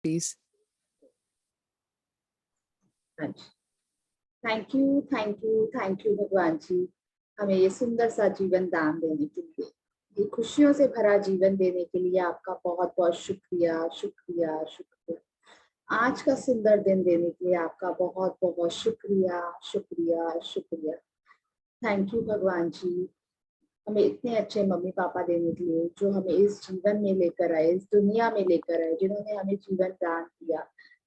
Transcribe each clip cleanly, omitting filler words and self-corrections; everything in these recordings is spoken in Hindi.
Please. Thank you thank you thank you भगवान जी, हमें ये सुंदर सा जीवन दान देने के लिए, ये खुशियों से भरा जीवन देने के लिए आपका बहुत बहुत शुक्रिया शुक्रिया शुक्रिया। आज का सुंदर दिन देने के लिए आपका बहुत बहुत शुक्रिया शुक्रिया शुक्रिया। थैंक यू भगवान जी, हमें इतने अच्छे मम्मी पापा देने के लिए, जो हमें इस जीवन में लेकर आए, इस दुनिया में लेकर आए, जिन्होंने हमें जीवन दान किया।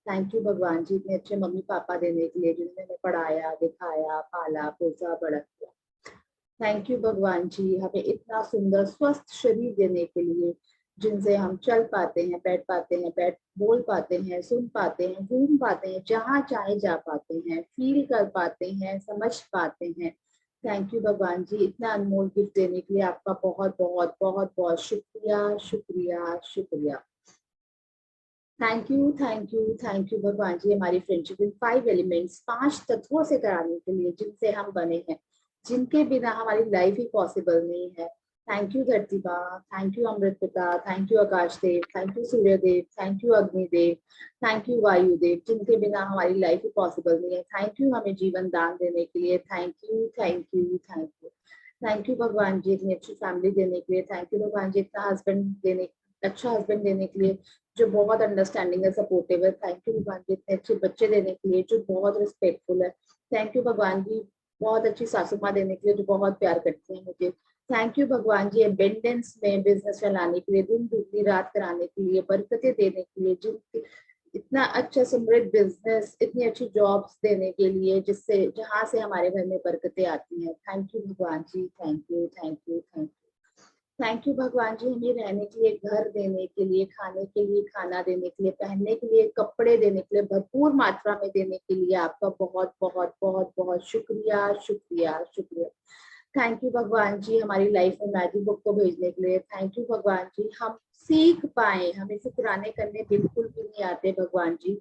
थैंक यू भगवान जी, इतने अच्छे मम्मी पापा देने के लिए, जिन्होंने हमें पढ़ाया लिखाया पाला पोसा बड़ा किया। थैंक यू भगवान जी, हमें इतना सुंदर स्वस्थ शरीर देने के लिए, जिनसे हम चल पाते हैं, बैठ पाते हैं, बैठ बोल पाते हैं, सुन पाते हैं, घूम पाते हैं, जहाँ चाहे जा पाते हैं, फील कर पाते हैं, समझ पाते हैं। थैंक यू भगवान जी, इतना अनमोल गिफ्ट देने के लिए आपका बहुत बहुत बहुत बहुत शुक्रिया शुक्रिया शुक्रिया। Thank you thank you thank you भगवान जी, हमारी फ्रेंडशिप इन 5 एलिमेंट्स, 5 तत्वों से कराने के लिए, जिनसे हम बने हैं, जिनके बिना हमारी लाइफ ही पॉसिबल नहीं है। थैंक यू धरती माँ, थैंक यू अमृत पिता, thank you Akash Dev, thank you Surya Dev, thank you Agni Dev, thank you वायु देव, जिनके बिना हमारी लाइफ ही पॉसिबल नहीं है। थैंक यू हमें जीवन दान देने के लिए। Thank you thank you thank you thank you भगवान जी, इतनी अच्छी फैमिली देने के लिए। थैंक यू भगवान जी, इतना हस्बैंड देने, अच्छा हस्बैंड देने के लिए, जो बहुत अंडरस्टैंडिंग है, सपोर्टिव है। थैंक यू भगवान जी, इतने अच्छे बच्चे देने के लिए, जो बहुत रिस्पेक्टफुल है। थैंक यू भगवान जी, बहुत अच्छी सासू माँ देने के लिए, जो बहुत प्यार करती है मुझे। थैंक यू भगवान जी, एबेंडेंस में बिजनेस चलाने के लिए, दिन दुगनी रात कराने के लिए, बरकतें देने के लिए, जिनकी इतना अच्छा समृद्ध बिजनेस, इतनी अच्छी जॉब्स देने के लिए, जिससे जहाँ से हमारे घर में बरकतें आती हैं। थैंक यू भगवान जी, thank you thank you thank you thank you भगवान जी, हमें रहने के लिए घर देने के लिए, खाने के लिए खाना देने के लिए, पहनने के लिए कपड़े देने के लिए, भरपूर मात्रा में देने के लिए आपका बहुत बहुत बहुत बहुत शुक्रिया शुक्रिया शुक्रिया। थैंक यू भगवान जी, हमारी लाइफ में मैजिक बुक को भेजने के लिए। थैंक यू भगवान जी, हम सीख पाए, हमें शुक्राने करने बिल्कुल भी नहीं आते भगवान जी,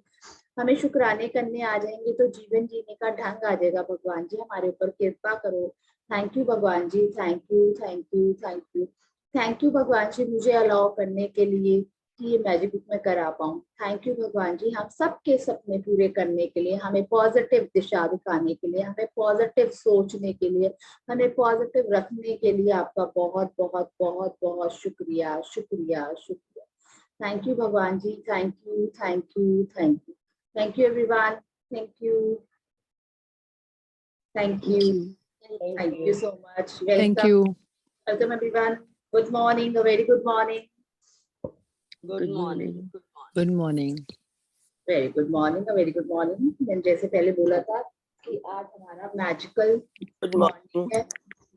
हमें शुक्राने करने आ जाएंगे तो जीवन जीने का ढंग आ जाएगा। भगवान जी हमारे ऊपर कृपा करो। थैंक यू भगवान जी, thank you thank you thank you thank you भगवान जी, मुझे अलाउ करने के लिए कि ये मैजिक बुक में करा पाऊँ। थैंक यू भगवान जी, हम सबके सपने पूरे करने के लिए, हमें पॉजिटिव दिशा दिखाने के लिए, हमें पॉजिटिव सोचने के लिए, हमें पॉजिटिव रखने के लिए आपका बहुत बहुत बहुत बहुत शुक्रिया शुक्रिया शुक्रिया। थैंक यू भगवान जी, thank you thank you thank you thank you everyone, thank you thank you thank you so much. Thank you. Welcome everyone, good morning, a very good morning. Good morning. Good morning. Very good morning, a very good morning. मैंने जैसे पहले बोला था कि आज हमारा मैजिकल मॉर्निंग है।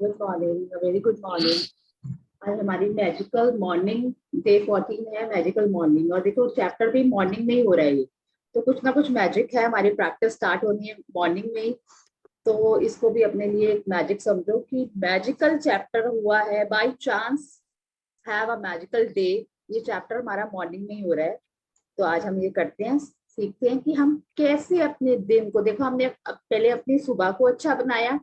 Good morning, a very good morning. आज हमारी मैजिकल मॉर्निंग डे 14 है, मैजिकल मॉर्निंग। और देखो चैप्टर भी मॉर्निंग में ही हो रहा है, ये तो कुछ ना कुछ मैजिक है। हमारी प्रैक्टिस स्टार्ट होनी है मॉर्निंग में ही, तो इसको भी अपने लिए एक मैजिक समझो कि मैजिकल चैप्टर हुआ है। By chance have a magical day, ये चैप्टर हमारा मॉर्निंग में ही हो रहा है। तो आज हम ये करते हैं, सीखते हैं कि हम कैसे अपने दिन को, देखो हमने पहले अपनी सुबह को अच्छा बनाया,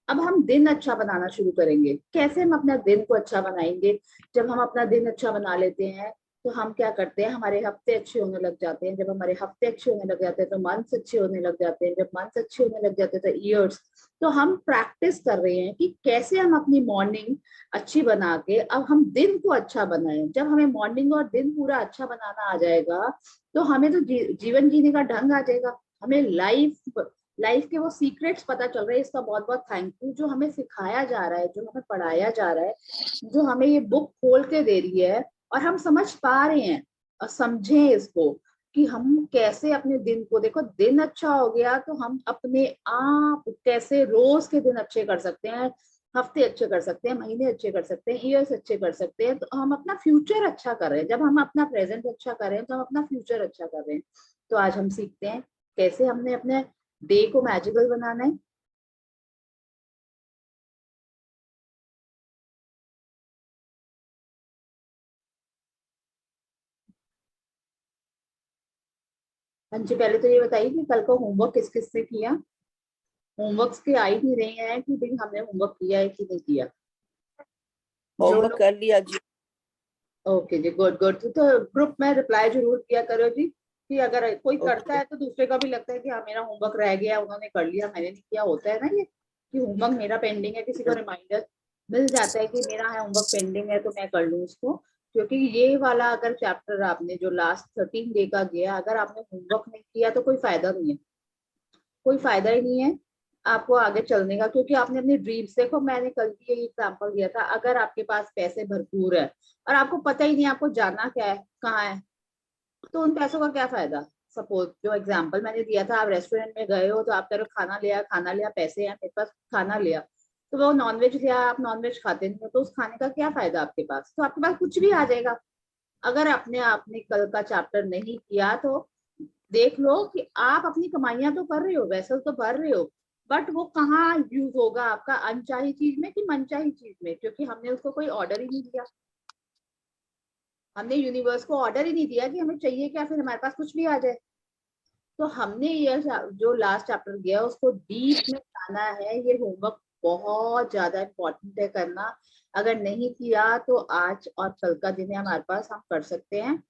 अब हम दिन अच्छा बनाना शुरू करेंगे। कैसे हम अपना दिन को अच्छा बनाएंगे? जब हम अपना दिन अच्छा बना लेते हैं तो हम क्या करते हैं, हमारे हफ्ते अच्छे होने लग जाते हैं। जब हमारे हफ्ते अच्छे होने लग जाते हैं तो मंथ्स अच्छे होने लग जाते हैं। जब मंथ्स अच्छे होने लग जाते हैं तो ईयर्स। तो हम प्रैक्टिस कर रहे हैं कि कैसे हम अपनी मॉर्निंग अच्छी बना के अब हम दिन को अच्छा बनाएं। जब हमें मॉर्निंग और दिन पूरा अच्छा बनाना आ जाएगा तो हमें तो जीवन जीने का ढंग आ जाएगा। हमें लाइफ के वो सीक्रेट्स पता चल रहे हैं। इसका बहुत बहुत थैंक यू, जो हमें सिखाया जा रहा है, जो हमें पढ़ाया जा रहा है, जो हमें ये बुक खोल के दे रही है और हम समझ पा रहे हैं और समझें इसको कि हम कैसे अपने दिन को, देखो दिन अच्छा हो गया तो हम अपने आप कैसे रोज के दिन अच्छे कर सकते हैं, हफ्ते अच्छे कर सकते हैं, महीने अच्छे कर सकते हैं, ईयर्स अच्छे कर सकते हैं। तो हम अपना फ्यूचर अच्छा कर रहे हैं। जब हम अपना प्रेजेंट अच्छा कर रहे हैं तो हम अपना फ्यूचर अच्छा कर रहे हैं। तो आज हम सीखते हैं कैसे हमने अपने डे को मैजिकल बनाना है। हाँ जी, पहले तो ये बताइए कि कल को होमवर्क किस किस से किया? होमवर्क्स के आ ही नहीं रहे हैं कि भाई हमने होमवर्क किया है कि नहीं किया। होमवर्क कर लिया जी। ओके जी, गुड गुड। तो ग्रुप में रिप्लाई जरूर किया करो जी। कि अगर कोई करता Okay. है तो दूसरे का भी लगता है कि हाँ मेरा होमवर्क रह गया, उन्होंने कर लिया, मैंने नहीं किया। होता है ना ये कि होमवर्क मेरा पेंडिंग है, किसी को रिमाइंडर मिल जाता है कि मेरा है होमवर्क पेंडिंग है तो मैं कर लूँ उसको। क्योंकि ये वाला अगर चैप्टर आपने जो लास्ट 13 डे का गया, अगर आपने होमवर्क नहीं किया तो कोई फायदा नहीं है, कोई फायदा ही नहीं है आपको आगे चलने का। क्योंकि आपने अपनी ड्रीम्स, देखो मैंने कल भी यही एग्जाम्पल दिया था, अगर आपके पास पैसे भरपूर है और आपको पता ही नहीं आपको जाना क्या है, कहाँ है, तो उन पैसों का क्या फायदा। सपोज जो एग्जांपल मैंने दिया था, आप रेस्टोरेंट में गए हो तो आप कह रहे हो खाना लिया, पैसे हैं मेरे पास, खाना लिया, तो वो नॉनवेज लिया, आप नॉनवेज खाते नहीं हो, तो उस खाने का क्या फायदा आपके पास। तो आपके पास कुछ भी आ जाएगा। अगर आपने कल का चैप्टर नहीं किया तो देख लो कि आप अपनी कमाइयां तो कर रहे हो, वैसे तो भर रहे हो, बट वो कहाँ यूज होगा आपका, अनचाही चीज में कि मनचाही चीज में। क्योंकि हमने उसको कोई ऑर्डर ही नहीं दिया, हमने यूनिवर्स को ऑर्डर ही नहीं दिया कि हमें चाहिए क्या, फिर हमारे पास कुछ भी आ जाए। तो हमने ये जो लास्ट चैप्टर गया उसको डीप में जाना है। ये होमवर्क बहुत ज्यादा इम्पोर्टेंट है करना। अगर नहीं किया तो आज और कल का दिन है हमारे पास, हम कर सकते हैं।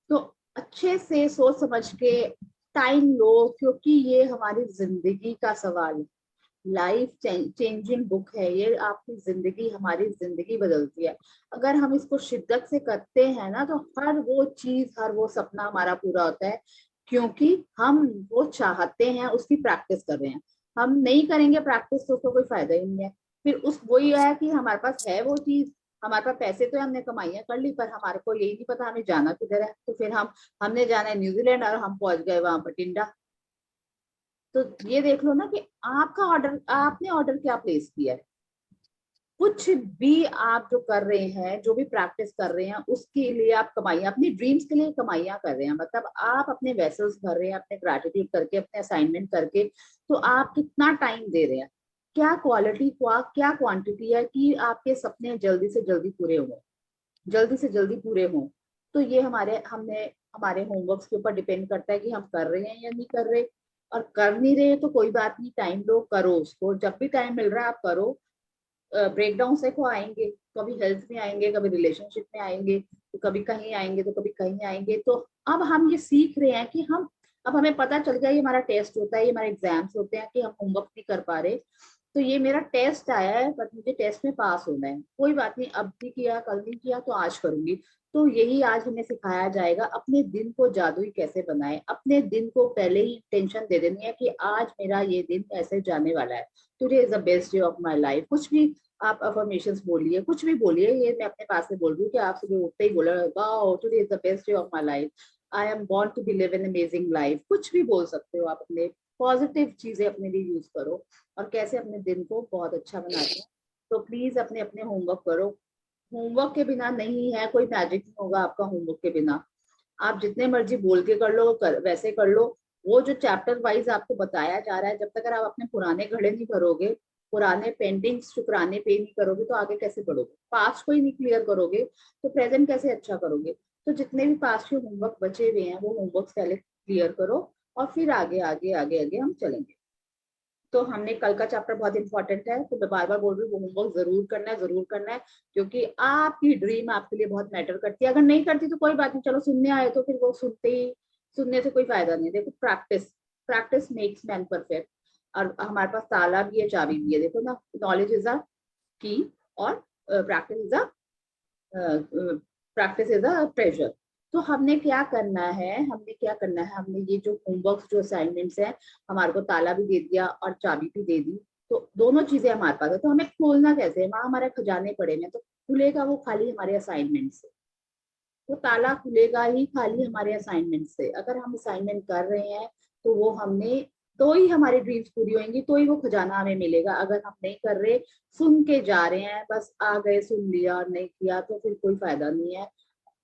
तो अच्छे से सोच समझ के टाइम लो, क्योंकि ये हमारी जिंदगी का सवाल है। लाइफ चेंजिंग बुक है ये, आपकी जिंदगी, हमारी जिंदगी बदलती है। अगर हम इसको शिद्दत से करते हैं ना, तो हर वो चीज, हर वो सपना हमारा पूरा होता है। क्योंकि हम वो चाहते हैं, उसकी प्रैक्टिस कर रहे हैं। हम नहीं करेंगे प्रैक्टिस तो उसको कोई फायदा ही नहीं है। फिर उस वही है कि हमारे पास है वो चीज, हमारे पास पैसे तो हमने कमाइयां कर ली, पर हमारे को यही नहीं पता हमें जाना किधर है। तो फिर हमने जाना है न्यूजीलैंड और हम पहुंच गए वहां बठिंडा। तो ये देख लो ना कि आपका ऑर्डर, आपने ऑर्डर क्या प्लेस किया है। कुछ भी आप जो कर रहे हैं, जो भी प्रैक्टिस कर रहे हैं, उसके लिए आप कमाइयां, अपनी ड्रीम्स के लिए कमाइयां कर रहे हैं, मतलब आप अपने वेसल्स भर रहे हैं, अपने ग्रेटिट्यूड करके, अपने असाइनमेंट करके। तो आप कितना टाइम दे रहे हैं, क्या क्वालिटी क्या क्वांटिटी है कि आपके सपने जल्दी से जल्दी पूरे हों, जल्दी से जल्दी पूरे हों। तो ये हमारे होमवर्क के ऊपर डिपेंड करता है कि हम कर रहे हैं या नहीं कर रहे। और कर नहीं रहे तो कोई बात नहीं, टाइम लो, करो उसको, जब भी टाइम मिल रहा है आप करो। ब्रेकडाउन से को आएंगे, कभी हेल्थ में आएंगे, कभी रिलेशनशिप में आएंगे, तो कभी कहीं आएंगे तो कभी कहीं आएंगे। तो अब हम ये सीख रहे हैं कि अब हमें पता चल गया ये हमारा टेस्ट होता है, ये हमारे एग्जाम्स होते हैं कि हम होमवर्क नहीं कर पा रहे। तो ये मेरा टेस्ट आया है, बट मुझे टेस्ट में पास होना है, कोई बात नहीं, अब भी किया, कल नहीं किया तो आज करूंगी। तो यही आज हमें सिखाया जाएगा, अपने दिन को जादुई कैसे बनाए। अपने दिन को पहले ही टेंशन दे देनी है कि आज मेरा ये दिन ऐसे जाने वाला है, today is the best day of my life. कुछ भी आप अफर्मेशंस बोलिए, कुछ भी बोलिए, ये मैं अपने पास से बोल रही हूँ कि आप सुबह उठते ही बोला, wow today is the best day of my life, I am born to be live an amazing life. कुछ भी बोल सकते हो आप, अपने पॉजिटिव चीजें अपने लिए यूज करो और कैसे अपने दिन को बहुत अच्छा बनाते हैं। तो प्लीज अपने अपने होमवर्क करो। होमवर्क के बिना नहीं है, कोई मैजिक नहीं होगा आपका होमवर्क के बिना। आप जितने मर्जी बोल के कर लो, वैसे कर लो। वो जो चैप्टर वाइज आपको बताया जा रहा है, जब तक अगर आप अपने पुराने घड़े नहीं भरोगे, पुराने पेंटिंग्स शुक्राने पे नहीं करोगे, तो आगे कैसे बढ़ोगे। पास्ट को ही नहीं क्लियर करोगे तो प्रेजेंट कैसे अच्छा करोगे। तो जितने भी पास्ट के होमवर्क बचे हुए हैं, वो होमवर्क पहले क्लियर करो और फिर आगे आगे आगे आगे हम चलेंगे। तो हमने कल का चैप्टर बहुत इंपॉर्टेंट है, तो मैं बार बार बोल रही हूँ, वो होमवर्क जरूर करना है, जरूर करना है। क्योंकि आपकी ड्रीम आपके लिए बहुत मैटर करती है। अगर नहीं करती तो कोई बात नहीं, चलो सुनने आए तो फिर वो सुनने से कोई फायदा नहीं। देखो practice, practice makes man perfect. और हमारे पास ताला भी है, चाबी भी है, देखो ना, नॉलेज इज अ की और practice is a practice is a treasure. तो हमने क्या करना है, हमने ये जो होमवर्क, जो असाइनमेंट्स हैं, हमारे को ताला भी दे दिया और चाबी भी दे दी। तो दोनों चीजें हमारे पास है, तो हमें खोलना कैसे है, वहां हमारे खजाने पड़े हैं, तो खुलेगा वो खाली हमारे असाइनमेंट से। वो ताला खुलेगा ही खाली हमारे असाइनमेंट से। अगर हम असाइनमेंट कर रहे हैं तो वो हमने, तो ही हमारी ड्रीम्स पूरी होंगी, तो ही वो खजाना हमें मिलेगा। अगर हम नहीं कर रहे, सुन के जा रहे हैं, बस आ गए, सुन लिया और नहीं किया, तो फिर कोई फायदा नहीं है।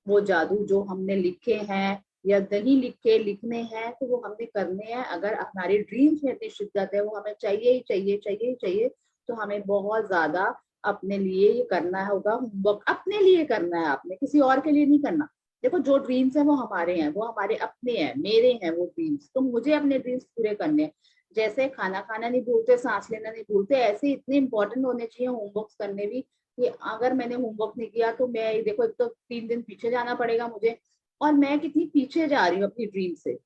वो जादू जो हमने लिखे हैं या नहीं लिखे, लिखने हैं, तो वो हमने करने हैं। अगर हमारी ड्रीम्स में इतनी शिद्दत है, वो हमें चाहिए ही चाहिए, चाहिए ही चाहिए, तो हमें बहुत ज्यादा अपने लिए ये करना होगा। होमवर्क अपने लिए करना है, आपने किसी और के लिए नहीं करना। देखो जो ड्रीम्स है वो हमारे हैं, वो हमारे अपने हैं, मेरे हैं वो ड्रीम्स, तो मुझे अपने ड्रीम्स पूरे करने हैं। जैसे खाना खाना नहीं भूलते, सांस लेना नहीं भूलते, ऐसे इतने इंपॉर्टेंट होने चाहिए होमवर्क करने भी। कि अगर मैंने होमवर्क नहीं किया तो मैं देखो, एक तो 3 दिन पीछे जाना पड़ेगा मुझे, और मैं कितनी पीछे जा रही हूँ अपनी ड्रीम से।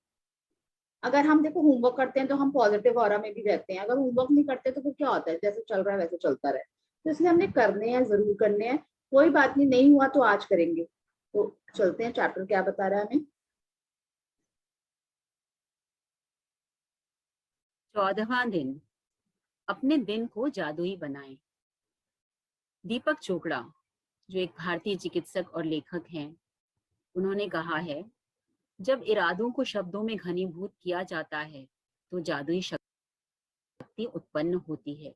अगर हम देखो होमवर्क करते हैं तो हम पॉजिटिव ऑरा में भी रहते हैं, अगर होमवर्क नहीं करते तो फिर क्या होता है, जैसे चल रहा है वैसे चलता रहे। तो इसलिए हमने करने हैं, जरूर करने हैं। कोई बात नहीं, नहीं हुआ तो आज करेंगे। तो चलते हैं, चैप्टर क्या बता रहा है हमें। 14वां दिन, अपने दिन को जादुई बनाएं। दीपक चोपड़ा, जो एक भारतीय चिकित्सक और लेखक हैं, उन्होंने कहा है, जब इरादों को शब्दों में घनीभूत किया जाता है तो जादुई शक्ति उत्पन्न होती है।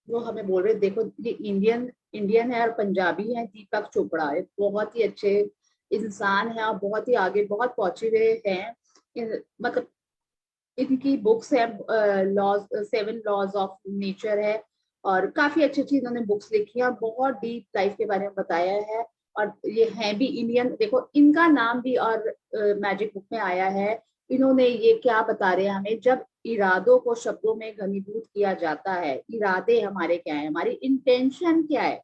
वो हमें बोल रहे, देखो ये इंडियन है और पंजाबी है, दीपक चोपड़ा है, बहुत ही अच्छे इंसान है और बहुत ही आगे बहुत पहुंचे हुए हैं। मतलब इनकी बुक्स है, लॉज 7 लॉज ऑफ नेचर है, और काफी अच्छी अच्छी इन्होंने बुक्स लिखी है और बहुत डीप लाइफ के बारे में बताया है। और ये है भी इंडियन, देखो इनका नाम भी और मैजिक बुक में आया है। इन्होंने ये क्या बता रहे हैं हमें, जब इरादों को शब्दों में घनीभूत किया जाता है, इरादे हमारे क्या है, हमारी इंटेंशन क्या है,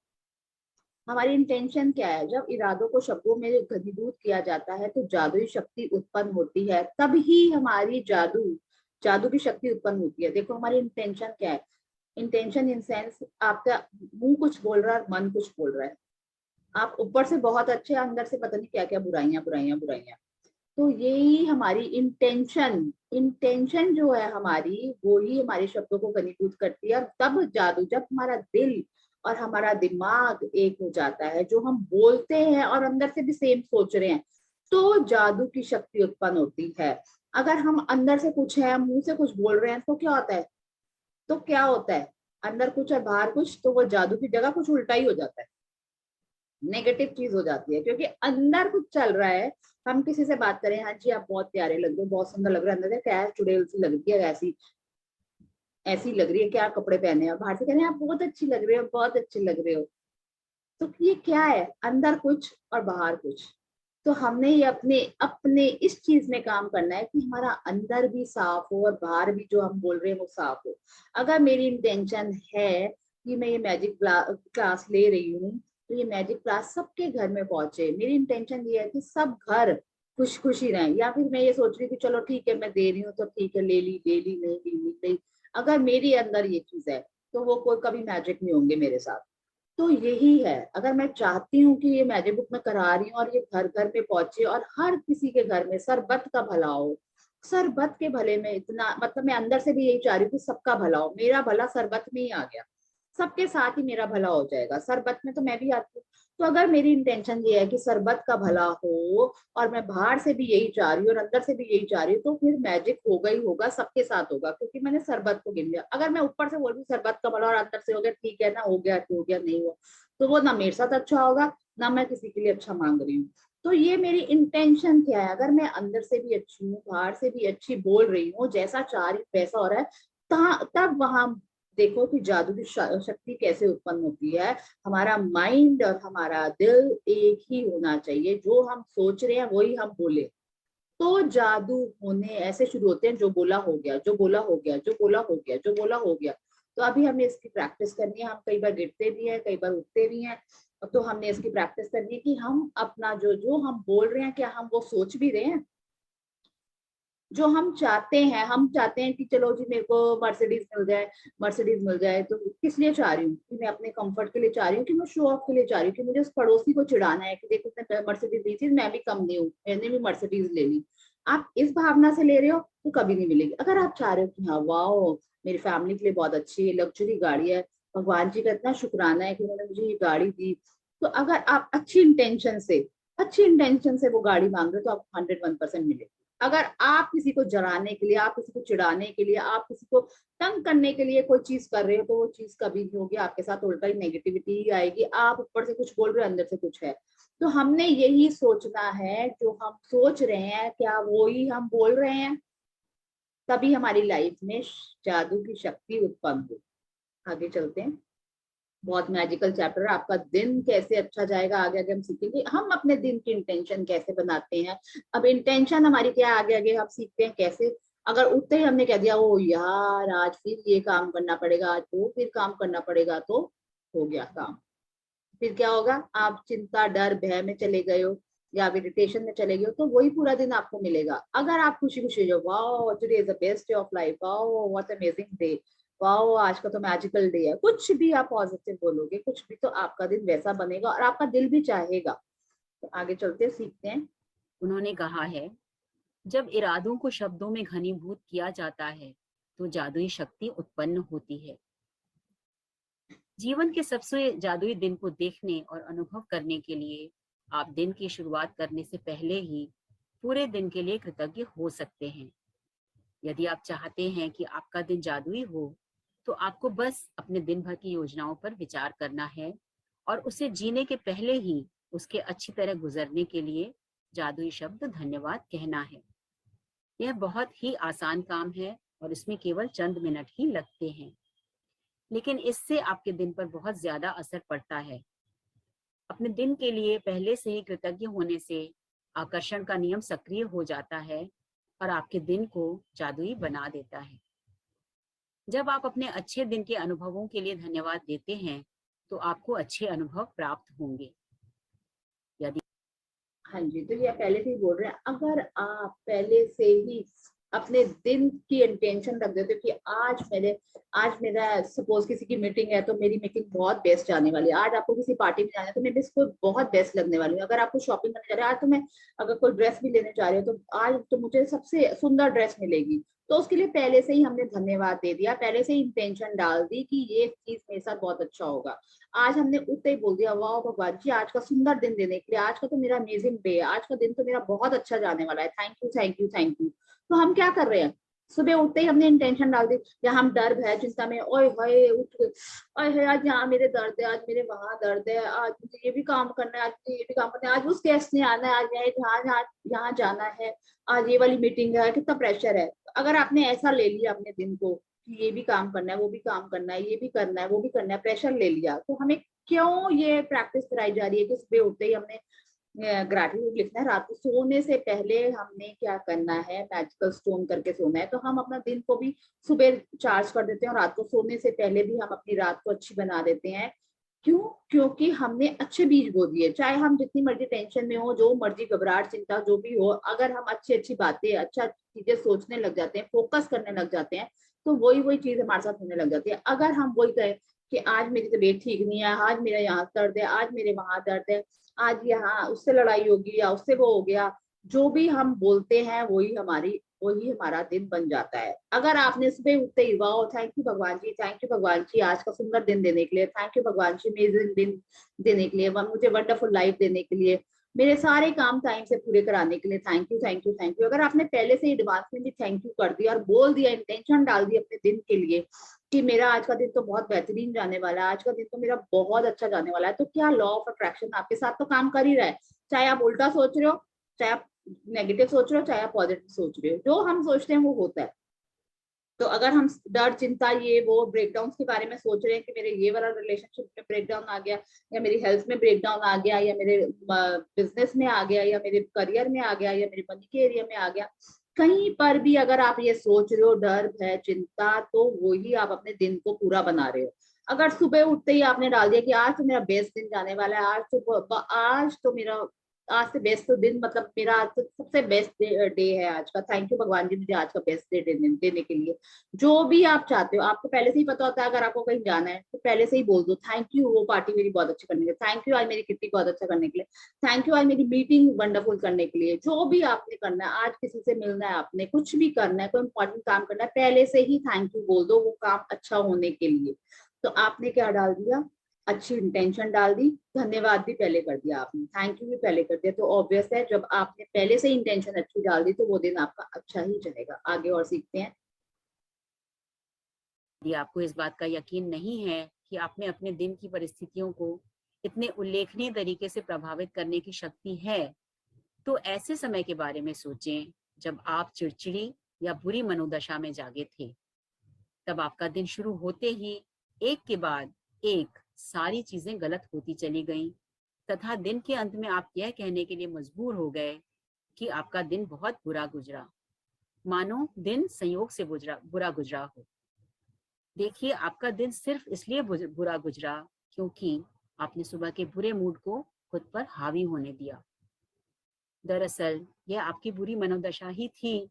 हमारी इंटेंशन क्या है, जब इरादों को शब्दों में घनीभूत किया जाता है तो जादुई शक्ति उत्पन्न होती है। तभी हमारी जादू की शक्ति उत्पन्न होती है। देखो हमारी इंटेंशन क्या है, इंटेंशन इन सेंस आपका मुंह कुछ बोल रहा है, मन कुछ बोल रहा है। आप ऊपर से बहुत अच्छे, अंदर से पता नहीं क्या क्या बुराइयां बुराइयां बुराइयां। तो यही हमारी इंटेंशन जो है हमारी, वो ही हमारे शब्दों को घनीभूत करती है। और तब जादू, जब हमारा दिल और हमारा दिमाग एक हो जाता है, जो हम बोलते हैं और अंदर से भी सेम सोच रहे हैं, तो जादू की शक्ति उत्पन्न होती है। अगर हम अंदर से कुछ है, मुंह से कुछ बोल रहे हैं, तो क्या होता है, तो क्या होता है, अंदर कुछ और बाहर कुछ, तो वो जादू की जगह कुछ उल्टा ही हो जाता है, नेगेटिव चीज हो जाती है। क्योंकि अंदर कुछ चल रहा है, हम किसी से बात करें, हाँ जी आप बहुत प्यारे लग रहे हो, बहुत सुंदर लग रहे हो, अंदर से क्या है, चुड़ैल सी लग रही है, ऐसी ऐसी लग रही है, क्या कपड़े पहने हैं, बाहर से कह रहे हैं आप बहुत अच्छी लग रहे हो, बहुत अच्छे लग रहे हो। तो ये क्या है, अंदर कुछ और बाहर कुछ। तो हमने ये अपने अपने इस चीज में काम करना है कि हमारा अंदर भी साफ हो और बाहर भी जो हम बोल रहे हैं वो साफ हो। अगर मेरी इंटेंशन है कि मैं ये मैजिक क्लास ले रही हूँ, तो ये मैजिक क्लास सबके घर में पहुंचे, मेरी इंटेंशन ये है कि सब घर खुश खुशी रहें। या फिर मैं ये सोच रही हूँ कि चलो ठीक है मैं दे रही हूँ तो ठीक है, ले ली नहीं ली नहीं। अगर मेरी अंदर ये चीज है तो वो कोई कभी मैजिक नहीं होंगे मेरे साथ। तो यही है, अगर मैं चाहती हूँ कि ये मैजिक बुक में करा रही हूँ और ये घर घर पे पहुंचे और हर किसी के घर में सरबत का भला हो, सरबत के भले में इतना, मतलब मैं अंदर से भी यही चाह रही हूँ कि सबका भला हो, मेरा भला सरबत में ही आ गया, सबके साथ ही मेरा भला हो जाएगा, सरबत में तो मैं भी आती हूँ। तो अगर मेरी इंटेंशन ये है कि सरबत का भला हो और मैं बाहर से भी यही चाह रही हूँ और अंदर से भी यही चाह रही हूँ, तो फिर मैजिक होगा ही होगा, सबके साथ होगा, क्योंकि मैंने सरबत को गिन लिया। अगर मैं ऊपर से बोल रही हूँ सरबत का भला और अंदर से हो गया ठीक है ना, हो गया नहीं हुआ, तो वो ना मेरे साथ अच्छा होगा, ना मैं किसी के लिए अच्छा मांग रही हूँ। तो ये मेरी इंटेंशन क्या है, अगर मैं अंदर से भी अच्छी हूँ, बाहर से भी अच्छी बोल रही हूँ, जैसा चाह रही हूँ वैसा हो रहा है, तब वहां देखो कि जादू की शक्ति कैसे उत्पन्न होती है। हमारा माइंड और हमारा दिल एक ही होना चाहिए, जो हम सोच रहे हैं वही हम बोले, तो जादू होने ऐसे शुरू होते हैं, जो बोला हो गया, जो बोला हो गया, जो बोला हो गया, जो बोला हो गया। तो अभी हमें इसकी प्रैक्टिस करनी है, हम कई बार गिरते भी हैं, कई बार उठते भी हैं, तो हमने इसकी प्रैक्टिस करनी है कि हम अपना जो जो हम बोल रहे हैं, क्या हम वो सोच भी रहे हैं, जो हम चाहते हैं। हम चाहते हैं कि चलो जी मेरे को मर्सिडीज मिल जाए, तो किस लिए चाह रही हूँ, कि मैं अपने कंफर्ट के लिए चाह रही हूँ, कि मैं शो ऑफ के लिए चाह रही हूँ, कि मुझे उस पड़ोसी को चिढ़ाना है कि देखो उसने मर्सिडीज ली थी, मैं भी कम नहीं हूँ, मैंने भी मर्सिडीज ले ली। आप इस भावना से ले रहे हो तो कभी नहीं मिलेगी। अगर आप चाह रहे हो कि हाँ वाओ मेरी फैमिली के लिए बहुत अच्छी लग्जरी गाड़ी है, भगवान जी का इतना शुक्राना है कि उन्होंने मुझे ये गाड़ी दी, तो अगर आप अच्छी इंटेंशन से वो गाड़ी मांग रहे हो तो आपको 101% मिलेगी। अगर आप किसी को जलाने के लिए, आप किसी को चिढ़ाने के लिए, आप किसी को तंग करने के लिए कोई चीज कर रहे हो, तो वो चीज कभी नहीं होगी, आपके साथ उल्टा ही नेगेटिविटी ही आएगी। आप ऊपर से कुछ बोल रहे हो, अंदर से कुछ है। तो हमने यही सोचना है, जो हम सोच रहे हैं क्या वो ही हम बोल रहे हैं, तभी हमारी लाइफ में जादू की शक्ति उत्पन्न हो। आगे चलते हैं, बहुत मैजिकल चैप्टर है। आपका दिन कैसे अच्छा जाएगा आगे आगे हम सीखेंगे, हम अपने दिन की इंटेंशन कैसे बनाते हैं। अब इंटेंशन हमारी क्या, आगे आगे हम सीखते हैं कैसे अगर उठते ही हमने कह दिया ओ यार आज फिर ये काम करना पड़ेगा, आज वो फिर काम करना पड़ेगा, तो हो गया काम। फिर क्या होगा, आप चिंता डर भय में चले गए हो या इरिटेशन में चले गए हो, तो वही पूरा दिन आपको मिलेगा। अगर आप खुशी खुशी जो wow today is the best day of life, wow what amazing day, wow आज का तो मैजिकल डे है, कुछ भी आप पॉजिटिव बोलोगे, कुछ भी, तो आपका दिन वैसा बनेगा और आपका दिल भी चाहेगा। तो आगे चलते सीखते हैं। उन्होंने कहा है, जब इरादों को शब्दों में घनीभूत किया जाता है तो जादुई शक्ति उत्पन्न होती है। जीवन के सबसे जादुई दिन को देखने और अनुभव करने के लिए आप दिन की शुरुआत करने से पहले ही पूरे दिन के लिए कृतज्ञ हो सकते हैं। यदि आप चाहते हैं कि आपका दिन जादुई हो, तो आपको बस अपने दिन भर की योजनाओं पर विचार करना है और उसे जीने के पहले ही उसके अच्छी तरह गुजरने के लिए जादुई शब्द धन्यवाद कहना है। यह बहुत ही आसान काम है और इसमें केवल चंद मिनट ही लगते हैं, लेकिन इससे आपके दिन पर बहुत ज्यादा असर पड़ता है। अपने दिन के लिए पहले से ही कृतज्ञ होने से आकर्षण का नियम सक्रिय हो जाता है और आपके दिन को जादुई बना देता है। जब आप अपने अच्छे दिन के अनुभवों के लिए धन्यवाद देते हैं, तो आपको अच्छे अनुभव प्राप्त होंगे। यदि हाँ जी, तो ये पहले से ही बोल रहे हैं, अगर आप पहले से ही अपने दिन की इंटेंशन रख देते हो कि आज मेरा सपोज किसी की मीटिंग है तो मेरी मीटिंग बहुत बेस्ट जाने वाली है, आज आपको किसी पार्टी में जाना है तो मैं इसको बहुत बेस्ट लगने वाली हूँ, अगर आपको शॉपिंग करने जा रहे हैं आज, तो मैं अगर कोई ड्रेस भी लेने जा रही हूँ तो आज तो मुझे सबसे सुंदर ड्रेस मिलेगी, तो उसके लिए पहले से ही हमने धन्यवाद दे दिया, पहले से ही इंटेंशन डाल दी कि ये चीज मेरे साथ बहुत अच्छा होगा। आज हमने उतने ही बोल दिया वाह भगवान जी आज का सुंदर दिन देने के लिए, आज का तो मेरा अमेजिंग डे है, आज का दिन तो मेरा बहुत अच्छा जाने वाला है, thank you thank you thank you. तो हम क्या कर रहे हैं, सुबह उठते ही हमने इंटेंशन डाल दी, या हम डर भय चिंता में ओए होए उठ गए, ओए होए आज यहाँ मेरे दर्द है, आज मेरे वहां दर्द है, आज मुझे ये भी काम करना है, आज मुझे ये भी काम करना है, आज उस गेस्ट ने आना है, आज यहाँ जाना है, आज ये वाली मीटिंग है, कितना प्रेशर है। अगर आपने ऐसा ले लिया अपने दिन को कि ये भी काम करना है, वो भी काम करना है, ये भी करना है, वो भी करना है, प्रेशर ले लिया, तो हमें क्यों ये प्रैक्टिस कराई जा रही है कि सुबह उठते ही हमने ग्रैटिट्यूड लिखना है, रात को सोने से पहले हमने क्या करना है, मैजिकल स्टोन करके सोना है, तो हम अपना दिन को भी सुबह चार्ज कर देते हैं और रात को सोने से पहले भी हम अपनी रात को अच्छी बना देते हैं। क्यों? क्योंकि हमने अच्छे बीज बो दिए, चाहे हम जितनी मर्जी टेंशन में हो, जो मर्जी घबराहट चिंता जो भी हो, अगर हम अच्छी अच्छी बातें अच्छा चीजें सोचने लग जाते हैं, फोकस करने लग जाते हैं, तो वही वही चीज हमारे साथ होने लग जाती है। अगर हम वही कहें कि आज मेरी तबीयत ठीक नहीं है, आज मेरा यहाँ दर्द है, आज मेरे वहां दर्द है, आज यहाँ उससे लड़ाई होगी या उससे वो हो गया, जो भी हम बोलते हैं वही हमारा दिन बन जाता है। अगर आपने सुबह उठते ही वाओ थैंक यू भगवान जी, थैंक यू भगवान जी आज का सुंदर दिन देने के लिए, थैंक यू भगवान जी अमेजिंग दिन देने के लिए, मुझे वंडरफुल लाइफ देने के लिए, मेरे सारे काम टाइम से पूरे कराने के लिए, thank you thank you thank you. अगर आपने पहले से एडवांस में भी थैंक यू कर दिया और बोल दिया, इंटेंशन डाल दी अपने दिन के लिए कि मेरा आज का दिन तो बहुत बेहतरीन जाने वाला है, आज का दिन तो मेरा बहुत अच्छा जाने वाला है, तो क्या लॉ ऑफ अट्रैक्शन आपके साथ तो काम कर ही रहा है। चाहे आप उल्टा सोच रहे हो, चाहे आप नेगेटिव सोच रहे हो, चाहे आप पॉजिटिव सोच रहे हो, जो हम सोचते हैं वो होता है। तो अगर हम डर चिंता ये वो ब्रेकडाउन के बारे में सोच रहे हैं कि मेरे ये वाला रिलेशनशिप में ब्रेकडाउन आ गया, या मेरी हेल्थ में ब्रेकडाउन आ गया, या मेरे बिजनेस में आ गया, या मेरे करियर में आ गया, या मेरे मनी के एरिया में आ गया, कहीं पर भी अगर आप ये सोच रहे हो डर भय चिंता, तो वही आप अपने दिन को पूरा बना रहे हो। अगर सुबह उठते ही आपने डाल दिया कि आज तो मेरा बेस्ट दिन जाने वाला है, आज से बेस्ट दिन, मतलब मेरा आज तो सबसे बेस्ट डे है आज का, थैंक यू भगवान जी मुझे आज का बेस्ट डे देने के लिए। जो भी आप चाहते हो, आपको पहले से ही पता होता है, अगर आपको कहीं जाना है तो पहले से ही बोल दो थैंक यू वो पार्टी मेरी बहुत अच्छी करने के लिए, थैंक यू आज मेरी किट्टी बहुत अच्छा करने के लिए, थैंक यू आज मेरी मीटिंग वंडरफुल करने के लिए। जो भी आपने करना है, आज किसी से मिलना है, आपने कुछ भी करना है, कोई इंपॉर्टेंट काम करना है, पहले से ही थैंक यू बोल दो वो काम अच्छा होने के लिए। तो आपने क्या डाल दिया, अच्छी इंटेंशन डाल दी, धन्यवाद भी पहले कर दिया आपने, थैंक यू भी पहले कर दिया। तो ऑब्वियस है जब आपने पहले से इंटेंशन अच्छी डाल दी तो वो दिन आपका अच्छा ही जाएगा। आगे और सीखते हैं। यदि आपको इस बात का यकीन नहीं है कि आपने अपने दिन की परिस्थितियों को इतने उल्लेखनीय तरीके से प्रभावित करने की शक्ति है, तो ऐसे समय के बारे में सोचें जब आप चिड़चिड़ी या बुरी मनोदशा में जागे थे। तब आपका दिन शुरू होते ही एक के बाद एक सारी चीजें गलत होती चली गईं, तथा दिन के अंत में आप यह कहने के लिए मजबूर हो गए कि आपका दिन बहुत बुरा गुजरा। मानो दिन संयोग से बुरा गुजरा हो। देखिए, आपका दिन सिर्फ इसलिए बुरा गुजरा क्योंकि आपने सुबह के बुरे मूड को खुद पर हावी होने दिया। दरअसल यह आपकी बुरी मनोदशा ही थी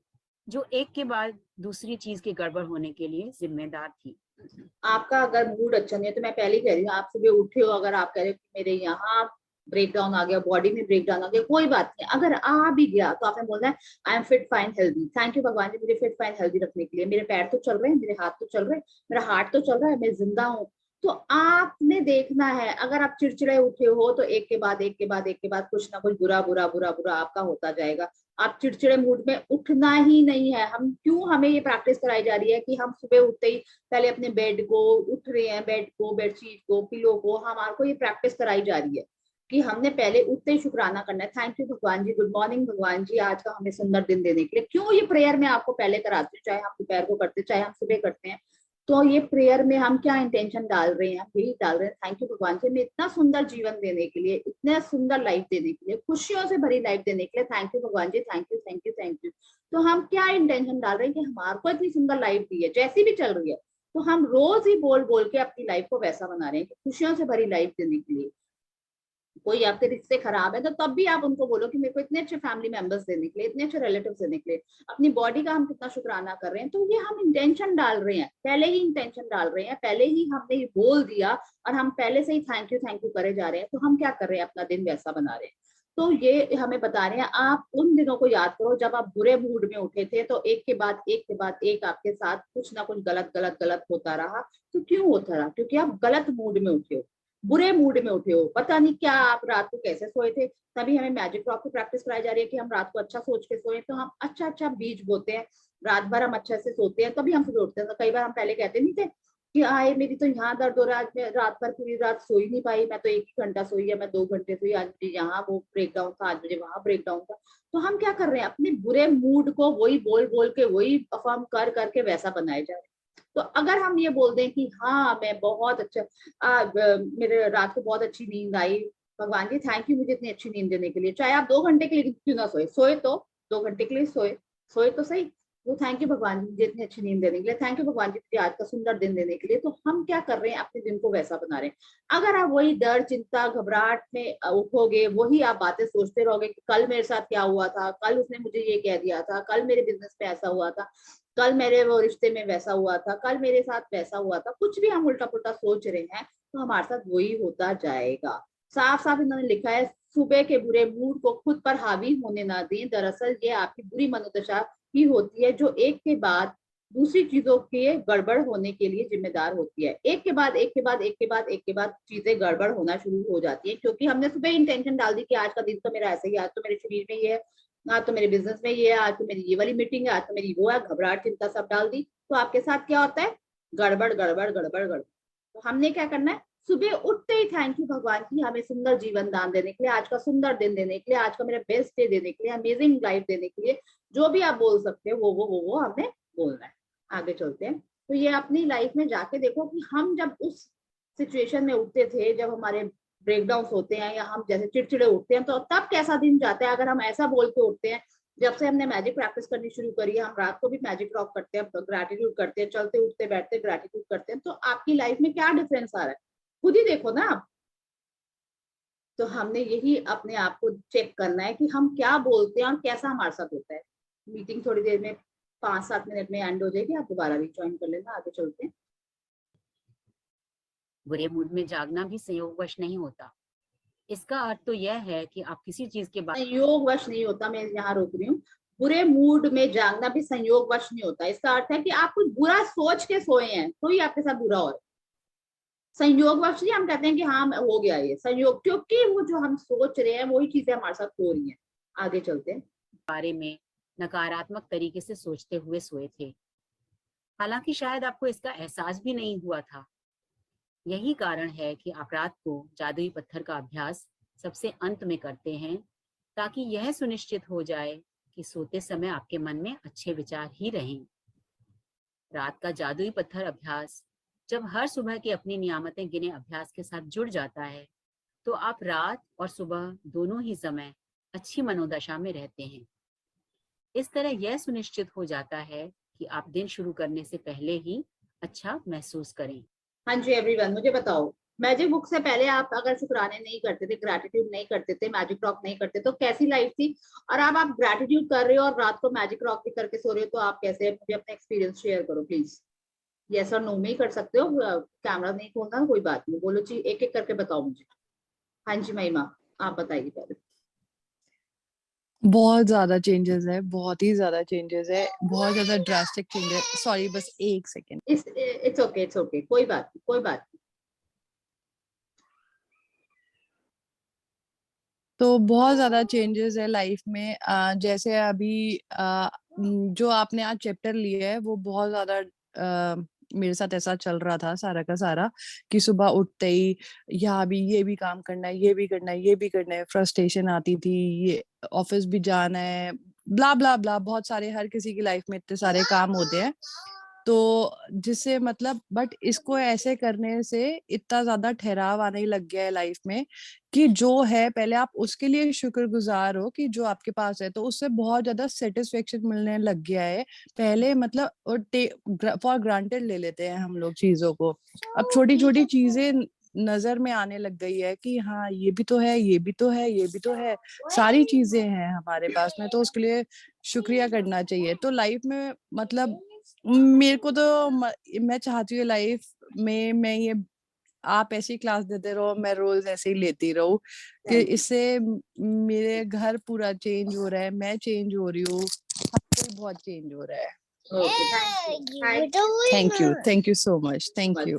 जो एक के बाद दूसरी चीज के गड़बड़ होने के लिए जिम्मेदार थी। आपका अगर मूड अच्छा नहीं है, तो मैं पहले ही कह रही हूँ, आप सुबह उठे हो, अगर आप कह रहे हो कि मेरे यहाँ ब्रेक डाउन आ गया, बॉडी में ब्रेक डाउन आ गया, कोई बात नहीं। अगर आ भी गया तो आपने बोलना है I am fit fine healthy, thank you भगवान जी मुझे फिट फाइन हेल्दी रखने के लिए। मेरे पैर तो चल रहे हैं, मेरे हाथ तो चल रहे हैं, मेरा हार्ट तो चल रहा है, मैं जिंदा हूँ। तो आपने देखना है, अगर आप चिड़चिड़े उठे हो तो एक के बाद एक के बाद एक के बाद कुछ ना कुछ बुरा बुरा बुरा बुरा आपका होता जाएगा। आप चिड़चिड़े मूड में उठना ही नहीं है। हमें ये प्रैक्टिस कराई जा रही है कि हम सुबह उठते ही पहले अपने बेड को उठ रहे हैं, बेड को, बेडशीट को, पिलो को, हमारे को ये प्रैक्टिस कराई जा रही है कि हमने पहले उठते ही शुक्राना करना है। थैंक यू भगवान जी, गुड मॉर्निंग भगवान जी, आज का हमें सुंदर दिन देने के लिए। क्यों ये प्रेयर में आपको पहले कराती हूँ, चाहे हम दोपहर को करते चाहे हम सुबह करते हैं। तो ये प्रेयर में हम क्या इंटेंशन डाल रहे हैं, यही डाल रहे हैं, थैंक यू भगवान जी हमें इतना सुंदर जीवन देने के लिए, इतना सुंदर लाइफ देने के लिए, खुशियों से भरी लाइफ देने के लिए। थैंक यू भगवान जी, thank you thank you thank you. तो हम क्या इंटेंशन डाल रहे हैं कि हमारे को इतनी सुंदर लाइफ दी है, जैसी भी चल रही है, तो हम रोज ही बोल बोल के अपनी लाइफ को वैसा बना रहे हैं कि खुशियों से भरी लाइफ देने के लिए। कोई आपके रिश्ते खराब है तो तब भी आप उनको बोलो कि मेरे को इतने अच्छे फैमिली मेंबर्स देने के लिए, इतने अच्छे रिलेटिव्स देने के लिए। अपनी बॉडी का हम कितना शुक्राना कर रहे हैं। तो ये हम इंटेंशन डाल रहे हैं, पहले ही इंटेंशन डाल रहे हैं, पहले ही हमने ये बोल दिया और हम पहले से ही थैंक यू करे जा रहे हैं। तो हम क्या कर रहे हैं, अपना दिन वैसा बना रहे हैं। तो ये हमें बता रहे हैं, आप उन दिनों को याद करो जब आप बुरे मूड में उठे थे, तो एक के बाद एक के बाद एक आपके साथ कुछ ना कुछ गलत गलत गलत होता रहा। तो क्यों होता रहा? क्योंकि आप गलत मूड में उठे हो, बुरे मूड में उठे हो, पता नहीं क्या आप रात को कैसे सोए थे। तभी हमें मैजिक ड्रॉप की प्रैक्टिस कराई जा रही है कि हम रात को अच्छा सोच के सोए, तो हम अच्छा अच्छा बीज बोते हैं, रात भर हम अच्छे से सोते हैं, तभी हम सुबह उठते हैं। तो कई बार हम पहले कहते नहीं थे कि आए मेरी तो यहाँ दर्द हो रहा है, आज मैं रात भर पूरी रात सोई नहीं पाई, मैं तो 1 ही घंटा सोई या मैं 2 घंटे सोई, आज मुझे यहाँ वो ब्रेक डाउन था, आज मुझे वहां ब्रेक डाउन था। तो हम क्या कर रहे हैं, अपने बुरे मूड को वही बोल बोल के, वही अफवाह कर करके वैसा बनाए जा रहे हैं। तो अगर हम ये बोल दें कि हाँ मैं बहुत अच्छा, मेरे रात को बहुत अच्छी नींद आई, भगवान जी थैंक यू मुझे इतनी अच्छी नींद देने के लिए, चाहे आप 2 घंटे के लिए क्यों ना सोए, सोए तो 2 घंटे के लिए सोए, सोए तो सही। तो थैंक यू भगवान जी मुझे इतनी अच्छी नींद देने के लिए, थैंक यू भगवान जी मुझे आज का सुंदर दिन देने के लिए। तो हम क्या कर रहे हैं, अपने दिन को वैसा बना रहे हैं। अगर आप वही डर, चिंता, घबराहट में उठोगे, वही आप बातें सोचते रहोगे कि कल मेरे साथ क्या हुआ था, कल उसने मुझे ये कह दिया था, कल मेरे बिजनेस में ऐसा हुआ था, कल मेरे वो रिश्ते में वैसा हुआ था, कल मेरे साथ वैसा हुआ था, कुछ भी हम उल्टा पुल्टा सोच रहे हैं, तो हमारे साथ वही होता जाएगा। साफ साफ इन्होंने लिखा है, सुबह के बुरे मूड को खुद पर हावी होने ना दें। दरअसल ये आपकी बुरी मनोदशा ही होती है जो एक के बाद दूसरी चीजों के गड़बड़ होने के लिए जिम्मेदार होती है। एक के बाद एक के बाद एक के बाद एक के बाद चीजें गड़बड़ होना शुरू हो जाती है, क्योंकि हमने सुबह इंटेंशन डाल दी कि आज का दिन तो मेरा ऐसे ही, आज तो मेरे शरीर में ये है, आज तो मेरे बिजनेस में ये है, आज तो मेरी ये वाली मीटिंग है, आज तो मेरी वो है, घबराहट चिंता सब डाल दी। तो आपके साथ क्या होता है, गड़बड़ गड़बड़ गड़बड़ गड़बड़। तो हमने क्या करना है, सुबह उठते ही थैंक यू भगवान की हमें सुंदर जीवन दान देने के लिए, आज का सुंदर दिन देने के लिए, आज का मेरा बेस्ट डे देने के लिए, अमेजिंग लाइफ देने के लिए, जो भी आप बोल सकते हो वो हमने बोलना है। आगे चलते हैं। तो ये अपनी लाइफ में जाके देखो कि हम जब उस सिचुएशन में उठते थे, जब हमारे ब्रेकडाउन होते हैं या हम जैसे चिड़चिड़े उठते हैं, तो तब कैसा दिन जाता है। अगर हम ऐसा बोल के उठते हैं, जब से हमने मैजिक प्रैक्टिस करनी शुरू करी है, हम रात को भी मैजिक ड्रॉप करते हैं, ग्रैटिट्यूड करते हैं, चलते उठते बैठते ग्रैटिट्यूड करते हैं, तो आपकी लाइफ में क्या डिफरेंस आ रहा है, खुद ही देखो ना आप। तो हमने यही अपने आप को चेक करना है कि हम क्या बोलते हैं और कैसा हमारे साथ होता है। मीटिंग थोड़ी देर में 5-7 मिनट में एंड हो जाएगी, आप दोबारा भी ज्वाइन कर लेना। आगे चलते हैं। बुरे मूड में जागना भी संयोगवश नहीं होता। इसका अर्थ तो यह है कि आप किसी चीज के बारे संयोगवश नहीं होता, मैं यहाँ रोक रही हूँ। बुरे मूड में जागना भी संयोगवश नहीं होता। इसका अर्थ है कि आप कुछ बुरा सोच के सोए हैं तो ही आपके साथ बुरा हो रहा है। संयोगवश नहीं हम कहते हैं कि हाँ हो गया ये संयोग, क्योंकि वो जो हम सोच रहे हैं वही चीजें हमारे साथ हो रही हैं। आगे चलते हैं। बारे में नकारात्मक तरीके से सोचते हुए सोए थे, हालांकि शायद आपको इसका एहसास भी नहीं हुआ था। यही कारण है कि आप रात को जादुई पत्थर का अभ्यास सबसे अंत में करते हैं, ताकि यह सुनिश्चित हो जाए कि सोते समय आपके मन में अच्छे विचार ही रहें। रात का जादुई पत्थर अभ्यास जब हर सुबह की अपनी नियामतें गिने अभ्यास के साथ जुड़ जाता है, तो आप रात और सुबह दोनों ही समय अच्छी मनोदशा में रहते हैं। इस तरह यह सुनिश्चित हो जाता है कि आप दिन शुरू करने से पहले ही अच्छा महसूस करें। हाँ जी एवरीवन, मुझे बताओ, मैजिक बुक से पहले आप अगर शुक्राने नहीं करते थे, ग्रैटिट्यूड नहीं करते थे, मैजिक रॉक नहीं करते, तो कैसी लाइफ थी? और अब आप ग्रैटिट्यूड कर रहे हो और रात को मैजिक रॉक भी करके सो रहे हो, तो आप कैसे? मुझे अपना एक्सपीरियंस शेयर करो प्लीज। यस और नो में ही कर सकते हो, कैमरा नहीं खोलना, कोई बात नहीं, बोलो जी, एक एक करके बताओ मुझे। हाँ जी महिमा, आप बताइए पहले। बहुत ज्यादा चेंजेस है, बहुत ही ज्यादा चेंजेस है, बहुत ज्यादा ड्रास्टिक चेंजेस। सॉरी, बस एक second. It's okay, it's okay, कोई बात नहीं, कोई बात नहीं। तो बहुत ज्यादा चेंजेस है लाइफ में। जैसे अभी जो आपने आज चैप्टर लिया है वो बहुत ज्यादा मेरे साथ ऐसा चल रहा था सारा का सारा, कि सुबह उठते ही या अभी ये भी काम करना है, ये भी करना है, ये भी करना है, फ्रस्ट्रेशन आती थी, ये ऑफिस भी जाना है, ब्ला ब्ला ब्ला, बहुत सारे, हर किसी की लाइफ में इतने सारे काम होते हैं। तो जिससे मतलब, बट इसको ऐसे करने से इतना ज्यादा ठहराव आने लग गया है लाइफ में कि जो है पहले आप उसके लिए शुक्रगुजार हो कि जो आपके पास है, तो उससे बहुत ज्यादा सेटिस्फेक्शन मिलने लग गया है। पहले मतलब फॉर ग्रांटेड ले लेते हैं हम लोग चीजों को। अब छोटी छोटी चीजें नजर में आने लग गई है कि हाँ ये भी तो है, ये भी तो है, ये भी तो है, सारी चीजें हैं हमारे पास में, तो उसके लिए शुक्रिया करना चाहिए। तो लाइफ में मतलब मेरे को तो मैं चाहती हूँ लाइफ में मैं ये आप ऐसी क्लास देते रहो, मैं रोज ऐसे ही लेती रहूं, कि थैंक यू, इससे मेरे घर पूरा चेंज हो रहा है, मैं चेंज हो रही हूँ, हर कोई बहुत चेंज हो रहा है। Okay, thank you so much, thank you.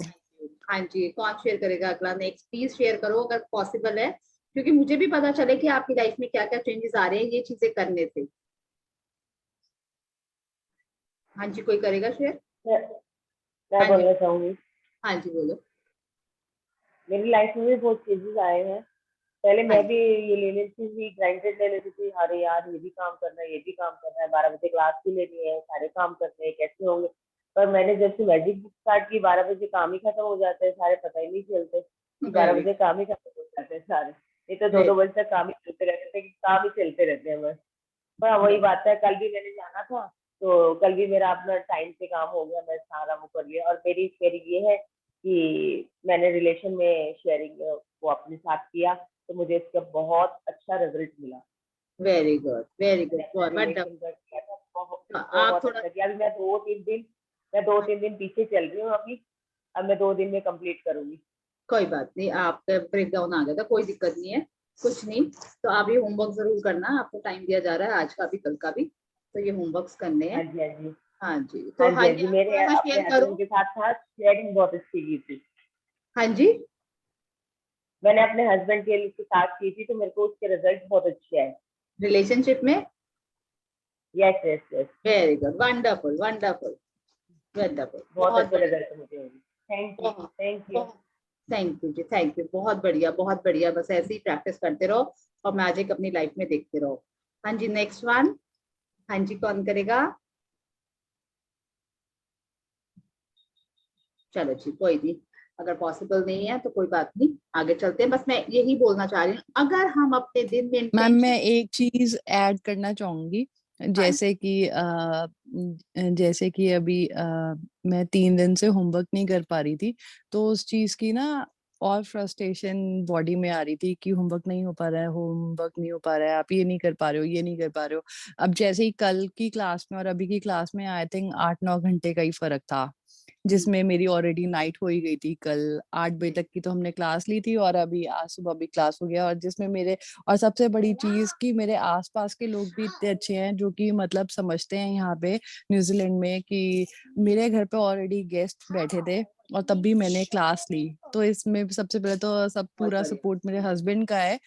हाँ जी, कौन शेयर करेगा अगला? नेक्स्ट प्लीज शेयर करो अगर पॉसिबल है, क्योंकि मुझे भी पता चले कि आपकी लाइफ में क्या क्या चेंजेस आ रहे हैं ये चीजें करने से। हाँ जी, कोई करेगा शेयर? मैं हाँ जी, बोलना चाहूंगी, हाँ जी बोलो। मेरी लाइफ में भी बहुत चेंजेस आए हैं। पहले हाँ मैं जी, भी ये ले लेती थी, ग्राइंडेड ले लेती थी, अरे यार ये भी काम करना है, ये भी काम करना है, 12 बजे क्लास भी लेनी है, सारे काम करने हैं, कैसे होंगे? पर मैंने जब से मैजिक बुक स्टार्ट की, 12 बजे काम ही खत्म हो जाते हैं सारे, पता ही नहीं चलते कि बारह वेरी बजे काम ही खत्म हो जाते हैं सारे। नहीं तो दो वेरी दो बजे तक काम ही चलते रहते थे, कि काम ही चलते रहते हैं बस। पर हाँ, वही बात है, कल भी मैंने जाना था, तो कल भी मेरा अपना टाइम पे काम हो गया, मैं सारा वो कर लिया। और मेरी शेयरिंग ये है कि मैंने रिलेशन में शेयरिंग वो अपने साथ किया, तो मुझे इसका बहुत अच्छा रिजल्ट मिला। वेरी गुड, वेरी गुड, मैंने अपना बट रिलेशन का किया था, बहुत आप बहुत थोड़ा, अच्छा किया। अभी मैं 2-3 दिन पीछे चल रही हूँ अभी। अब मैं 2 दिन में कंप्लीट करूंगी। कोई बात नहीं, आपका ब्रेक डाउन आ गया था, कोई दिक्कत नहीं है, कुछ नहीं। तो आप ये होमवर्क जरूर करना, आपको टाइम दिया जा रहा है आज का भी कल का भी, तो ये होमवर्क्स करने हैं। हाँ जी, हाँ जी। हाँ जी, हाँ तो जी, हाँ हाँ जी, जी, आप मेरे थोड़ा सा अपने शेयर करो। हस्बैंड के साथ था, शेयरिंग बहुत अच्छी की थी। हाँ जी, मैंने अपने हस्बैंड के साथ की थी, तो मेरे को उसके रिजल्ट बहुत अच्छे आए। रिलेशनशिप में। Yes, yes, yes. Very good, wonderful, wonderful, wonderful, बहुत बहुत अच्छे बढ़िया, रिजल्ट मुझे मिले। थैंक यू, बहुत थैंक यू। बहुत थैंक यू जी, थैंक यू, बहुत बढ़िया, बहुत बढ़िया, बस ऐसे ही प्रैक्टिस करते रहो और मैजिक अपनी लाइफ में देखते रहो। हाँ जी, नेक्स्ट वन। हाँ जी, कौन करेगा? चलो जी, कोई नहीं, अगर पॉसिबल नहीं है तो कोई बात नहीं, आगे चलते हैं। बस मैं यही बोलना चाह रही हूँ, अगर हम अपने दिन में मैम इंटेंशन। मैं एक चीज ऐड करना चाहूंगी। हाँ जैसे कि जैसे कि अभी मैं 3 दिन से होमवर्क नहीं कर पा रही थी, तो उस चीज की ना और फ्रस्ट्रेशन बॉडी में आ रही थी कि होमवर्क नहीं हो पा रहा है, होमवर्क नहीं हो पा रहा है, आप ये नहीं कर पा रहे हो, ये नहीं कर पा रहे हो। अब जैसे ही कल की क्लास में और अभी की क्लास में आई थिंक 8-9 घंटे का ही फर्क था, जिसमें मेरी ऑलरेडी नाइट हो ही गई थी। कल 8 बजे तक की तो हमने क्लास ली थी और अभी आज सुबह भी क्लास हो गया, और जिसमें मेरे, और सबसे बड़ी चीज कि मेरे आसपास के लोग भी इतने अच्छे हैं जो कि मतलब समझते हैं यहाँ पे न्यूजीलैंड में कि मेरे घर पे ऑलरेडी गेस्ट बैठे थे और तब भी मैंने क्लास ली। तो इसमें सबसे पहले तो सब बहुत पूरा बढ़िया, सपोर्ट मेरे हस्बैंड का है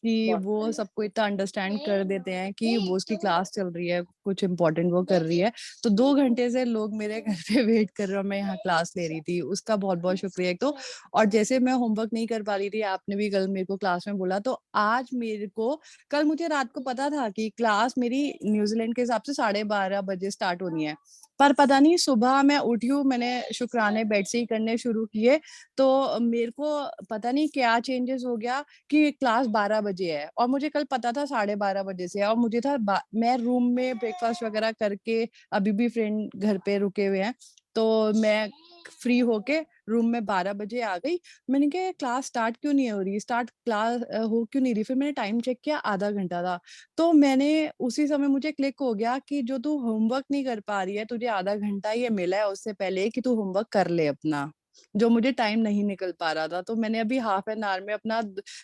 कि बहुत वो बढ़िया, सबको इतना अंडरस्टैंड कर देते हैं कि वो उसकी क्लास चल रही है, कुछ इम्पोर्टेंट वो कर रही है, तो 2 घंटे से लोग मेरे घर पे वेट कर रहे हो, मैं यहाँ क्लास ले रही थी, उसका बहुत बहुत शुक्रिया एक तो। और जैसे मैं होमवर्क नहीं कर पा रही थी, आपने भी कल मेरे को क्लास में बोला, तो आज मेरे को, कल मुझे रात को पता था कि क्लास मेरी न्यूजीलैंड के हिसाब से 12:30 बजे स्टार्ट होनी है, पर पता नहीं सुबह मैं उठी हूँ, मैंने शुक्राने बेड से ही करने शुरू किए, तो मेरे को पता नहीं क्या चेंजेस हो गया कि क्लास 12 बजे है और मुझे कल पता था 12:30 बजे से है, और मुझे था मैं रूम में ब्रेकफास्ट वगैरह करके अभी भी फ्रेंड घर पे रुके हुए हैं, तो मैं फ्री होके रूम में 12 बजे आ गई। मैंने कहा क्लास स्टार्ट क्यों नहीं हो रही, हो क्यों नहीं रही? फिर मैंने टाइम चेक किया, आधा घंटा था। तो मैंने उसी समय मुझे क्लिक हो गया कि जो तू होमवर्क नहीं कर पा रही है, तुझे आधा घंटा ये मिला है उससे पहले कि तू होमवर्क कर ले अपना, जो मुझे टाइम नहीं निकल पा रहा था। तो मैंने अभी हाफ एन आवर में अपना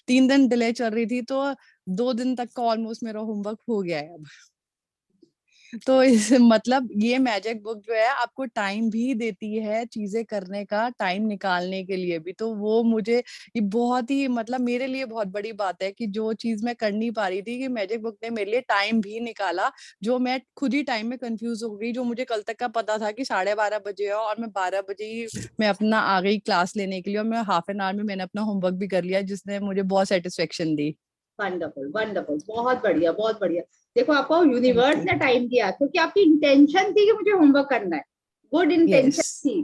3 दिन डिले चल रही थी, तो 2 दिन तक का ऑलमोस्ट मेरा होमवर्क हो गया है अब। तो इस मतलब ये मैजिक बुक जो है आपको टाइम भी देती है चीजें करने का, टाइम निकालने के लिए भी। तो वो मुझे ये बहुत ही मतलब मेरे लिए बहुत बड़ी बात है कि जो चीज मैं कर नहीं पा रही थी, कि मैजिक बुक ने मेरे लिए टाइम भी निकाला। जो मैं खुद ही टाइम में कंफ्यूज हो गई, जो मुझे कल तक का पता था कि 12:30 बजे है और मैं 12 बजे ही मैं अपना आ गई क्लास लेने के लिए, और मैं हाफ एन आवर में मैंने अपना होमवर्क भी कर लिया, जिसने मुझे बहुत सेटिस्फेक्शन दी। वंडरफुल वंडरफुल, बहुत बढ़िया बहुत बढ़िया। देखो आपको थैंक यूनिवर्स यू। ने टाइम दिया क्योंकि आपकी इंटेंशन थी कि मुझे होमवर्क करना है, गुड इंटेंशन यस। थी।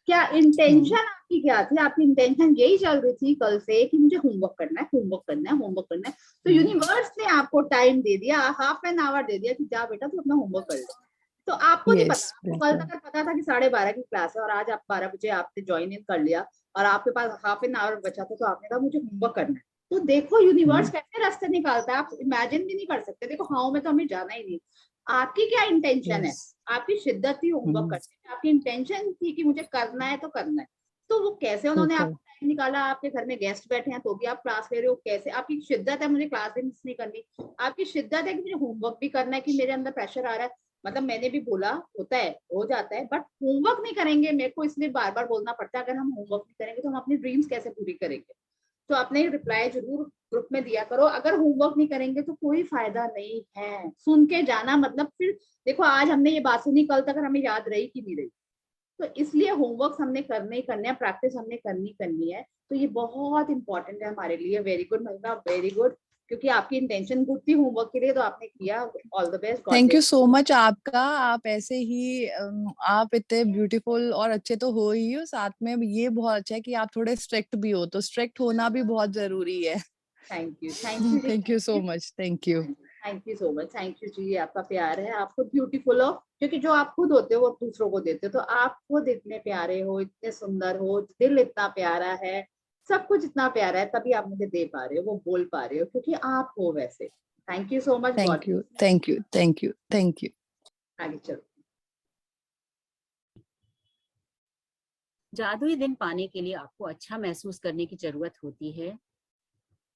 क्या इंटेंशन आपकी क्या थी? आपकी इंटेंशन यही चल रही थी कल से कि मुझे होमवर्क करना है, होमवर्क करना है, होमवर्क करना है। तो यूनिवर्स ने आपको टाइम दे दिया, हाफ एन आवर दे दिया कि जा बेटा तू अपना होमवर्क कर ले। तो आपको नहीं यस, पता, आपको कल बिल्कुल। तक पता था कि 12:30 की क्लास है और आज आप 12 बजे आपने ज्वाइन इन कर लिया और आपके पास हाफ एन आवर बचा था, तो आपने कहा मुझे होमवर्क करना है। तो देखो यूनिवर्स कैसे रास्ते निकालता है, आप इमेजिन भी नहीं कर सकते। देखो हाँ में तो हमें जाना ही नहीं। आपकी क्या इंटेंशन है? यस। आपकी शिद्दत थी होमवर्क करने में, आपकी इंटेंशन थी कि मुझे करना है तो करना है। तो वो कैसे उन्होंने बिल्कुल। आपको टाइम निकाला, आपके घर में गेस्ट बैठे हैं तो भी आप क्लास ले रहे हो, कैसे आपकी शिद्दत है मुझे क्लास भी मिस नहीं करनी, आपकी शिद्दत है कि मुझे होमवर्क भी करना है, कि मेरे अंदर प्रेशर आ रहा है। मतलब मैंने भी बोला होता है, हो जाता है, बट होमवर्क नहीं करेंगे, मेरे को इसलिए बार बार बोलना पड़ता है, अगर हम होमवर्क नहीं करेंगे तो हम अपनी ड्रीम्स कैसे पूरी करेंगे? तो आपने रिप्लाई जरूर ग्रुप में दिया करो, अगर होमवर्क नहीं करेंगे तो कोई फायदा नहीं है। सुन के जाना मतलब फिर देखो आज हमने ये बात सुनी, कल तक हमें याद रही कि नहीं रही। तो इसलिए होमवर्क हमने करने ही करने हैं, प्रैक्टिस हमने करनी करनी है। तो ये बहुत इंपॉर्टेंट है हमारे लिए। वेरी गुड महिमा, वेरी गुड, क्योंकि आपकी इंटेंशन गुड थी होमवर्क के लिए, तो आपने किया। All the best, God thank you bless. So much आपका। आप ऐसे ही आप इतने ब्यूटीफुल और अच्छे तो हो ही हो, साथ में ये बहुत अच्छा है कि आप थोड़े स्ट्रिक्ट भी हो, तो स्ट्रिक्ट होना भी बहुत जरूरी है। थैंक यू जी, thank you thank so you. Much. Thank you. Thank you so much, thank you जी, ये आपका प्यार है। आप खुद ब्यूटीफुल हो, क्योंकि जो आप खुद होते हो वो दूसरों को देते हो। तो आप खुद इतने प्यारे हो, इतने सुंदर हो, दिल इतना प्यारा है, सब कुछ इतना प्यारा है, तभी आप मुझे दे पा रहे हो, वो बोल पा रहे हो, क्योंकि आप हो वैसे। Thank you so much, God thank you. Bless. Thank you. Thank you. Thank you. आगे चलो। जादुई दिन पाने के लिए आपको अच्छा महसूस करने की जरूरत होती है।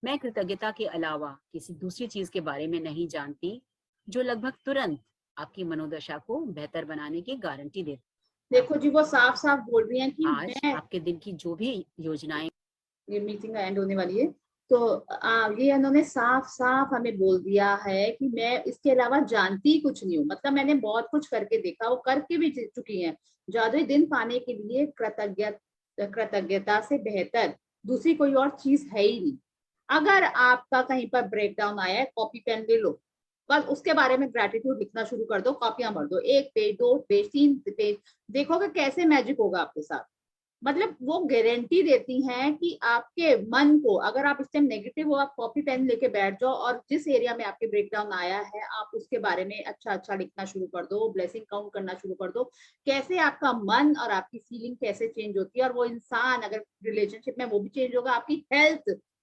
मैं कृतज्ञता के अलावा किसी दूसरी चीज के बारे में नहीं जानती जो लगभग तुरंत आपकी मनोदशा को बेहतर बनाने की गारंटी देता देखो हो। जी, वो साफ साफ बोल रही हैं कि आज मैं, आपके दिन की जो भी योजनाएं ये मीटिंग एंड होने वाली है, तो ये उन्होंने साफ साफ हमें बोल दिया है कि मैं इसके अलावा जानती कुछ नहीं हूँ। मतलब मैंने बहुत कुछ करके देखा, वो करके भी चुकी हैं। जादुई दिन पाने के लिए कृतज्ञता से बेहतर दूसरी कोई और चीज है ही नहीं। अगर आपका कहीं पर ब्रेक डाउन आया है, कॉपी पेन ले लो, बस उसके बारे में ग्रेटिट्यूड लिखना शुरू कर दो, कॉपियां भर दो, 1 पेज 2 पेज 3 पेज, देखोगे कैसे मैजिक होगा आपके साथ। मतलब वो गारंटी देती हैं कि आपके मन को, अगर आप इस टाइम नेगेटिव हो, आप कॉपी पेन लेके बैठ जाओ और जिस एरिया में आपके ब्रेकडाउन आया है आप उसके बारे में अच्छा अच्छा लिखना शुरू कर दो, ब्लेसिंग काउंट करना शुरू कर दो। कैसे आपका मन और आपकी फीलिंग कैसे चेंज होती है, और वो इंसान अगर रिलेशनशिप में वो भी चेंज होगा, आपकी हेल्थ